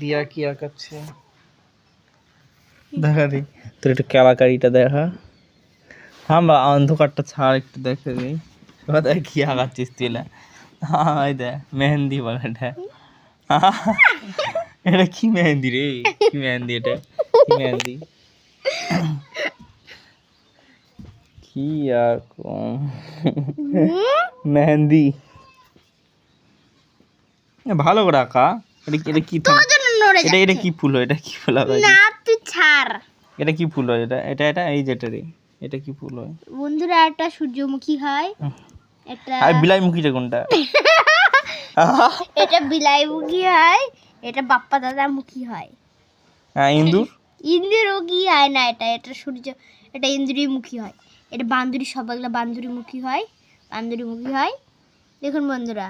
দিয়া কি আঁকাচ্ছে দেখা দি, তোর একটু কেলাকারিটা দেখা। হ্যাঁ বা অন্ধকারটা ছাড় একটু দেখে দিই কোথায় কি আঁকাচ্ছিস তুই না। এই দেখ মেহেন্দি বলে এটা। এটা কি মেহেন্দি রে, কি মেহেন্দি এটা, কি মেহেন্দি, কি আর মেহেন্দি ভালো করে আঁকা। এটা কি এটা কি ফুল হয়, এটা কি ফুল হয় না তুই ছাড়, এটা কি ফুল হয়, এটা এটা এটা এই যেটা রে, এটা কি ফুল হয় বন্ধুরা? একটা সূর্যমুখী হয়, এটা আর বিলাইমুখীটা কোনটা? এটা বিলাইমুখী হয়, এটা বাপ্পা দাদা মুখী হয়। হ্যাঁ ইন্দুর, ইন্দ্রমুখী হয় না, এটা এটা সূর্য, এটা ইন্দ্রিয়মুখী হয়। এটা বান্দুরি, সবাইগুলো বান্দুরিমুখী হয়, বান্দুরিমুখী হয়। দেখুন বন্ধুরা।